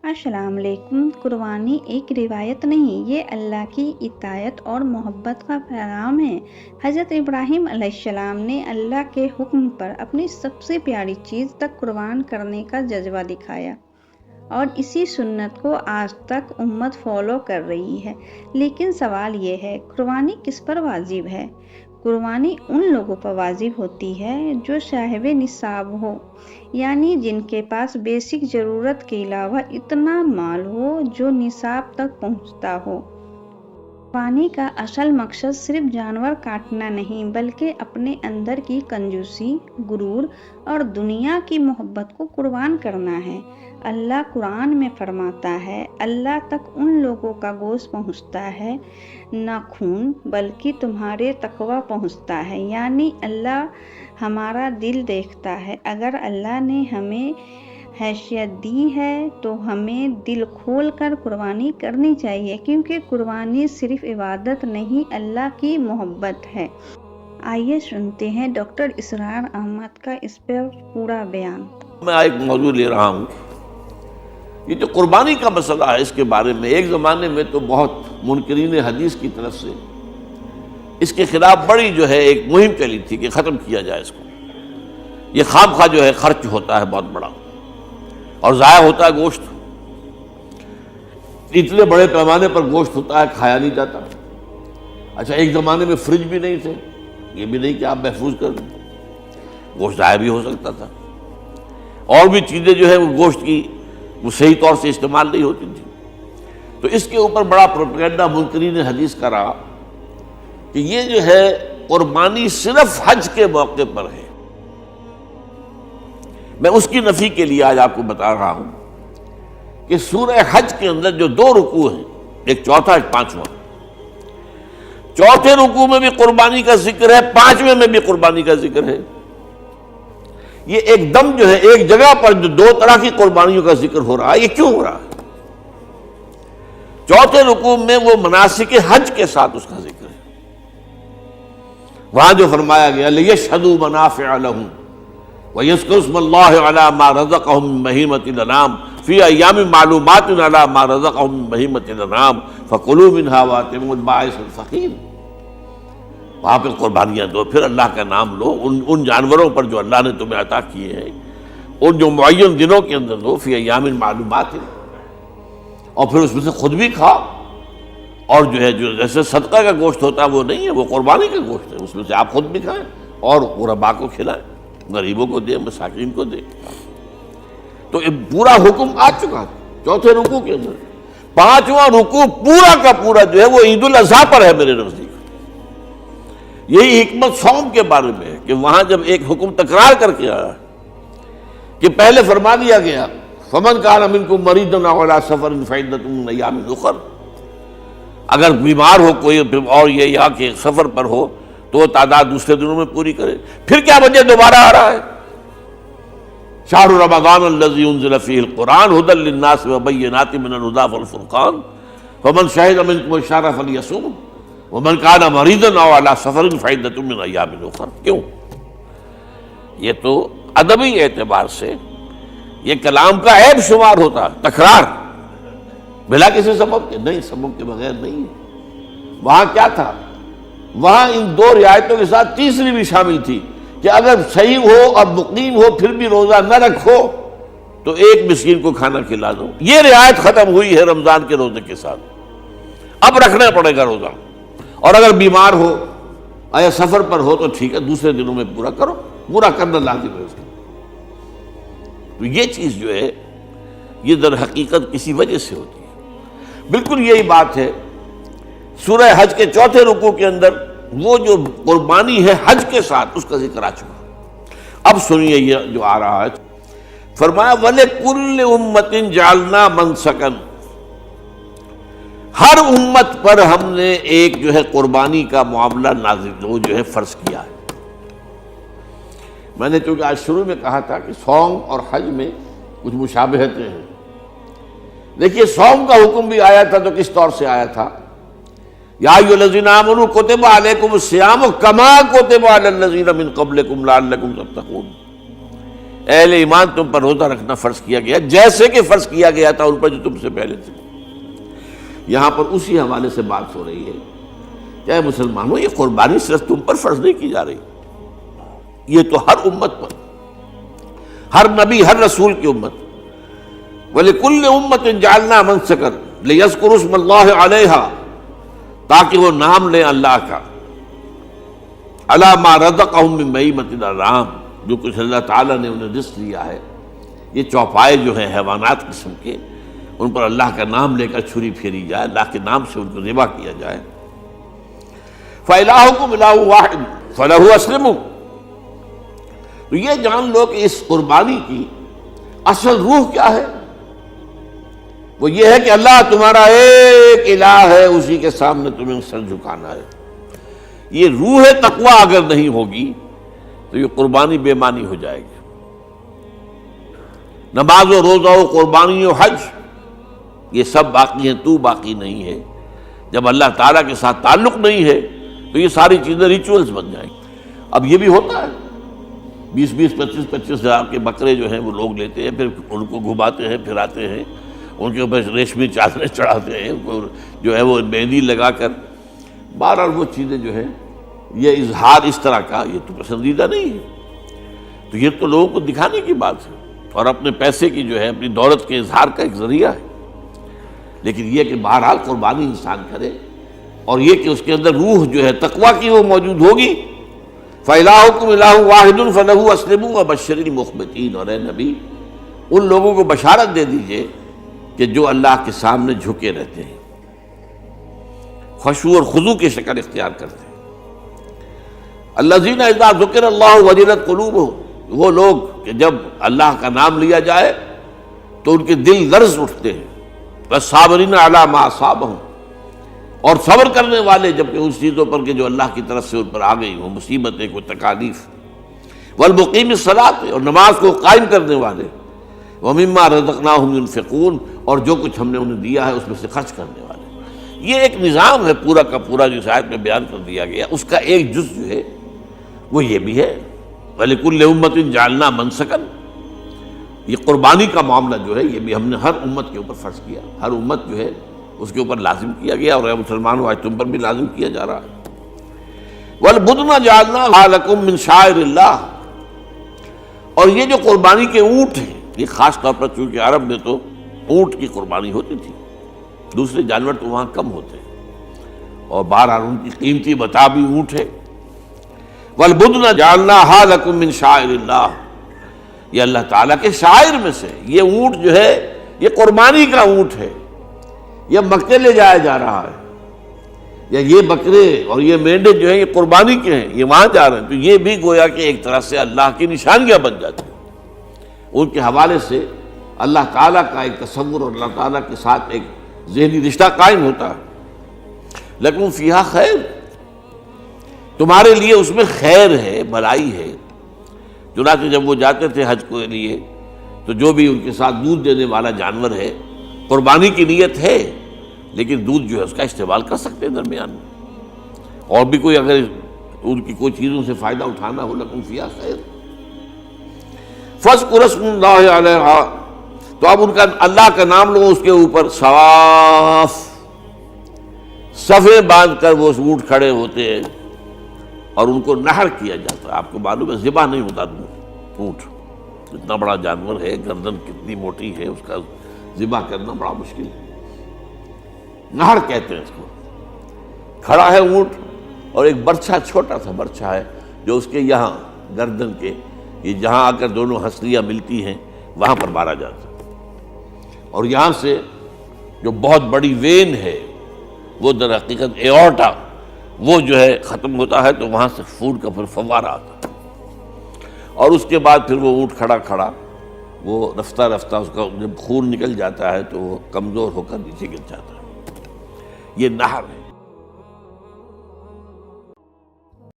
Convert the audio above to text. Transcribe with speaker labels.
Speaker 1: السلام علیکم۔ قربانی ایک روایت نہیں، یہ اللہ کی اطاعت اور محبت کا پیغام ہے۔ حضرت ابراہیم علیہ السلام نے اللہ کے حکم پر اپنی سب سے پیاری چیز تک قربان کرنے کا جذبہ دکھایا، اور اسی سنت کو آج تک امت فالو کر رہی ہے۔ لیکن سوال یہ ہے، قربانی کس پر واجب ہے؟ قربانی ان لوگوں پر واجب ہوتی ہے جو صاحب نصاب ہو، یعنی جن کے پاس بیسک ضرورت کے علاوہ اتنا مال ہو جو نصاب تک پہنچتا ہو۔ قربانی کا اصل مقصد صرف جانور کاٹنا نہیں، بلکہ اپنے اندر کی کنجوسی، غرور اور دنیا کی محبت کو قربان کرنا ہے۔ اللہ قرآن میں فرماتا ہے، اللہ تک ان لوگوں کا گوشت پہنچتا ہے نہ خون، بلکہ تمہارے تقویٰ پہنچتا ہے، یعنی اللہ ہمارا دل دیکھتا ہے۔ اگر اللہ نے ہمیں حیثیت دی ہے تو ہمیں دل کھول کر قربانی کرنی چاہیے، کیونکہ قربانی صرف عبادت نہیں، اللہ کی محبت ہے۔ آئیے سنتے ہیں ڈاکٹر اسرار احمد کا اس پر پورا بیان۔
Speaker 2: میں ایک موضوع لے رہا ہوں، یہ جو قربانی کا مسئلہ ہے، اس کے بارے میں ایک زمانے میں تو بہت منکرین حدیث کی طرف سے اس کے خلاف بڑی جو ہے ایک مہم چلی تھی کہ ختم کیا جائے اس کو۔ یہ خام خواہ جو ہے خرچ ہوتا ہے بہت بڑا، اور ضائع ہوتا ہے گوشت، اتنے بڑے پیمانے پر گوشت ہوتا ہے، کھایا نہیں جاتا۔ اچھا، ایک زمانے میں فریج بھی نہیں تھے، یہ بھی نہیں کہ آپ محفوظ کر دیں، گوشت ضائع بھی ہو سکتا تھا، اور بھی چیزیں جو ہے وہ گوشت کی وہ صحیح طور سے استعمال نہیں ہوتی تھی۔ تو اس کے اوپر بڑا پروپیگنڈا منکرین حدیث کا رہا کہ یہ جو ہے قربانی صرف حج کے موقع پر ہے۔ میں اس کی نفی کے لیے آج آپ کو بتا رہا ہوں کہ سورہ حج کے اندر جو دو رکوع ہیں، ایک چوتھا ایک پانچواں، چوتھے رکوع میں بھی قربانی کا ذکر ہے، پانچویں میں بھی قربانی کا ذکر ہے۔ یہ ایک دم جو ہے ایک جگہ پر جو دو طرح کی قربانیوں کا ذکر ہو رہا ہے، یہ کیوں ہو رہا ہے؟ چوتھے رکوع میں وہ مناسک حج کے ساتھ اس کا ذکر ہے، وہاں جو فرمایا گیا لِيَشْهَدُوا مَنَافِعَ لَهُمْ وَيَذْكُرُوا اسْمَ اللَّهِ عَلَىٰ مَا رَزَقَهُم مِّن بَهِيمَةِ الْأَنْعَامِ فِي أَيَّامٍ مَّعْلُومَاتٍ عَلَىٰ مَا رَزَقَهُم مِّن بَهِيمَةِ الْأَنْعَامِ فَكُلُوا مِنْهَا وَأَطْعِمُوا الْبَائِسَ الْفَقِيرَ۔ وہاں پہ قربانیاں دو، پھر اللہ کا نام لو، ان جانوروں پر جو اللہ نے تمہیں عطا کیے ہیں، ان جو معین دنوں کے اندر دو، فی ایام معلومات، اور پھر اس میں سے خود بھی کھاؤ، اور جو ہے جو جیسے صدقہ کا گوشت ہوتا ہے وہ نہیں ہے، وہ قربانی کا گوشت ہے، اس میں سے آپ خود بھی کھائیں اور غرباء کو کھلائیں، غریبوں کو دیں، مساکین کو دیں۔ تو یہ پورا حکم آ چکا ہے چوتھے رکوع کے اندر۔ پانچواں رکوع پورا کا پورا جو ہے وہ عید الاضحیٰ پر ہے میرے نزدیک۔ یہی حکمت صوم کے بارے میں ہے کہ وہاں جب ایک حکم تکرار کر کے آیا کہ پہلے فرما دیا گیا فَمَنْ كَانَ مِنْكُمْ مَرِيضًا أَوْ عَلَىٰ سَفَرٍ فَعِدَّةٌ مِّنْ أَيَّامٍ أُخَرَ، اگر بیمار ہو کوئی اور یہ یہاں کے سفر پر ہو تو وہ تعداد دوسرے دنوں میں پوری کرے۔ پھر کیا وجہ دوبارہ آ رہا ہے؟ شہر رمضان الذی انزل فیہ القرآن ھدی للناس وبینات من الھدی والفرقان فمن شہد منکم الشہر فلیصمہ ومن کان مریضا او علی سفر فعدۃ من ایام اخر۔ کیوں؟ یہ تو ادبی اعتبار سے یہ کلام کا عیب شمار ہوتا ہے، تکرار بلا کسی سبب کے، نہیں، سبب کے بغیر نہیں ہے۔ وہاں کیا تھا؟ وہاں ان دو رعایتوں کے ساتھ تیسری بھی شامل تھی کہ اگر صحیح ہو اور مقیم ہو پھر بھی روزہ نہ رکھو تو ایک مسکین کو کھانا کھلا دو۔ یہ رعایت ختم ہوئی ہے رمضان کے روزے کے ساتھ، اب رکھنا پڑے گا روزہ، اور اگر بیمار ہو یا سفر پر ہو تو ٹھیک ہے، دوسرے دنوں میں پورا کرو، پورا کرنا لازم ہے اس کو۔ تو یہ چیز جو ہے یہ در حقیقت کسی وجہ سے ہوتی ہے۔ بالکل یہی بات ہے سورہ حج کے چوتھے رکوع کے اندر، وہ جو قربانی ہے حج کے ساتھ اس کا ذکر آ چکا۔ اب سنیے یہ جو آ رہا ہے، فرمایا وَلِكُلِّ أُمَّةٍ جَعَلْنَا مَنْسَكًا، ہر امت پر ہم نے ایک جو ہے قربانی کا معاملہ نازل وہ جو ہے فرض کیا ہے۔ میں نے چونکہ آج شروع میں کہا تھا کہ صوم اور حج میں کچھ مشابہتیں ہیں۔ دیکھیے صوم کا حکم بھی آیا تھا تو کس طور سے آیا تھا؟ یا ایھا الذین آمنوا کتب علیکم الصیام کما کتب علی الذین من قبلکم لعلکم تتقون۔ اہل ایمان تم پر روزہ رکھنا فرض کیا گیا جیسے کہ فرض کیا گیا تھا ان پر جو تم سے پہلے تھے۔ یہاں پر اسی حوالے سے بات ہو رہی ہے کہ اے مسلمانوں، یہ قربانی صرف تم پر فرض نہیں کی جا رہی، یہ تو ہر امت پر، ہر نبی ہر رسول کی امت۔ وَلِكُلِّ أُمَّةٍ جَعَلْنَا مَنسَكًا لِيَذْكُرُوا اسْمَ اللَّهِ عَلَيْهَا، تاکہ وہ نام لیں اللہ کا، عَلَىٰ مَا رَزَقَهُم مِّن بَهِيمَةِ الْأَنْعَامِ، جو کچھ اللہ تعالیٰ نے انہیں رزق دیا ہے۔ یہ چوپائے جو ہیں حیوانات قسم کے، ان پر اللہ کا نام لے کر چھری پھیری جائے، اللہ کے نام سے ان کو ذبح کیا جائے۔ فَإِلَٰهُكُمْ إِلَٰهٌ وَاحِدٌ فَلَهُ أَسْلِمُوا۔ تو یہ جان لو کہ اس قربانی کی اصل روح کیا ہے؟ وہ یہ ہے کہ اللہ تمہارا ایک الہ ہے، اسی کے سامنے تمہیں سر جھکانا ہے۔ یہ روح تقویٰ اگر نہیں ہوگی تو یہ قربانی بے معنی ہو جائے گی۔ نماز و روزہ و قربانی و حج یہ سب باقی ہیں، تو باقی نہیں ہے۔ جب اللہ تعالیٰ کے ساتھ تعلق نہیں ہے تو یہ ساری چیزیں ریچولز بن جائیں گی۔ اب یہ بھی ہوتا ہے، 20 25 ہزار کے بکرے جو ہیں وہ لوگ لیتے ہیں، پھر ان کو گھماتے ہیں، پھراتے ہیں، ان کے اوپر ریشمی چادریں چڑھاتے ہیں، ان کو جو ہے وہ مہندی لگا کر، بہرحال وہ چیزیں جو ہیں یہ اظہار اس طرح کا یہ تو پسندیدہ نہیں ہے۔ تو یہ تو لوگوں کو دکھانے کی بات ہے اور اپنے پیسے کی جو ہے اپنی دولت کے اظہار کا ایک ذریعہ ہے۔ لیکن یہ کہ بہرحال قربانی انسان کرے اور یہ کہ اس کے اندر روح جو ہے تقویٰ کی وہ موجود ہوگی۔ فَإِلَٰهُكُمْ إِلَٰهٌ وَاحِدٌ فَلَهُ أَسْلِمُوا وَبَشِّرِ الْمُخْبِتِينَ۔ اور اے نبی ان لوگوں کو بشارت دے دیجئے کہ جو اللہ کے سامنے جھکے رہتے ہیں، خشوع اور خضوع کی شکل اختیار کرتے ہیں۔ الذین اذا ذکر اللہ وجلت قلوبہم، وہ لوگ کہ جب اللہ کا نام لیا جائے تو ان کے دل لرز اٹھتے ہیں۔ والصابرین علی ما اصابہم، اور صبر کرنے والے جبکہ اس چیزوں پر کہ جو اللہ کی طرف سے ان پر آ گئی، وہ مصیبتیں، کوئی تکالیف۔ والمقیم الصلاۃ، اور نماز کو قائم کرنے والے۔ ومما رزقناہم ينفقون، اور جو کچھ ہم نے انہیں دیا ہے اس میں سے خرچ کرنے والے۔ یہ ایک نظام ہے پورا کا پورا جو اس آیت میں بیان کر دیا گیا، اس کا ایک جز جو ہے وہ یہ بھی ہے وَلِكُلِّ أُمَّةٍ جَعَلْنَا مَنسَكًا۔ یہ قربانی کا معاملہ جو ہے یہ بھی ہم نے ہر امت کے اوپر فرض کیا، ہر امت جو ہے اس کے اوپر لازم کیا گیا، اور اے مسلمانوں آج تم پر بھی لازم کیا جا رہا ہے۔ وَالْبُدْنَ جَعَلْنَاهَا لَكُم مِّن شَعَائِرِ اللَّهِ، اور یہ جو قربانی کے اونٹ ہیں، یہ خاص طور پر چونکہ عرب میں تو اونٹ کی قربانی ہوتی تھی، دوسرے جانور تو وہاں کم ہوتے ہیں، اور بہرحال ان کی قیمتی متاع بھی اونٹ ہے۔ وَالْبُدْنَ جَعَلْنَاهَا لَكُم مِّن شَعَائِرِ اللَّهِ، یہ اللہ تعالیٰ کے شاعر میں سے یہ اونٹ جو ہے یہ قربانی کا اونٹ ہے، یہ مکے لے جایا جا رہا ہے، یا یہ بکرے اور یہ مینڈے جو ہیں یہ قربانی کے ہیں، یہ وہاں جا رہے ہیں، تو یہ بھی گویا کہ ایک طرح سے اللہ کی نشانیاں بن جاتی ہیں۔ ان کے حوالے سے اللہ تعالیٰ کا ایک تصور اور اللہ تعالیٰ کے ساتھ ایک ذہنی رشتہ قائم ہوتا ہے۔ لیکن فیہا خیر، تمہارے لیے اس میں خیر ہے، بھلائی ہے۔ چنانچہ جب وہ جاتے تھے حج کے لیے تو جو بھی ان کے ساتھ دودھ دینے والا جانور ہے، قربانی کی نیت ہے لیکن دودھ جو ہے اس کا استعمال کر سکتے ہیں درمیان میں، اور بھی کوئی اگر ان کی کوئی چیزوں سے فائدہ اٹھانا ہو، لکم فیہا خیر۔ فاذکروا اسم اللہ علیہا، تو اب ان کا اللہ کا نام لو اس کے اوپر، صواف، صفیں باندھ کر وہ اونٹ کھڑے ہوتے ہیں اور ان کو نحر کیا جاتا ہے۔ آپ کو معلوم ہے ذبح نہیں ہوتا اونٹ، اتنا بڑا جانور ہے، گردن کتنی موٹی ہے، اس کا ذبح کرنا بڑا مشکل ہے۔ نہر کہتے ہیں اس کو۔ کھڑا ہے اونٹ اور ایک برچھا، چھوٹا سا برچھا ہے جو اس کے یہاں گردن کے یہ جہاں آ کر دونوں ہنسلیاں ملتی ہیں وہاں پر مارا جاتا ہے، اور یہاں سے جو بہت بڑی وین ہے وہ در حقیقت ایورٹا، وہ جو ہے ختم ہوتا ہے، تو وہاں سے خون کا پھر فوارہ آتا ہے، اور اس کے بعد پھر وہ اونٹ کھڑا کھڑا وہ رفتہ رفتہ اس کا جب خون نکل جاتا ہے تو وہ کمزور ہو کر نیچے گر جاتا ہے۔ یہ نہر ہے۔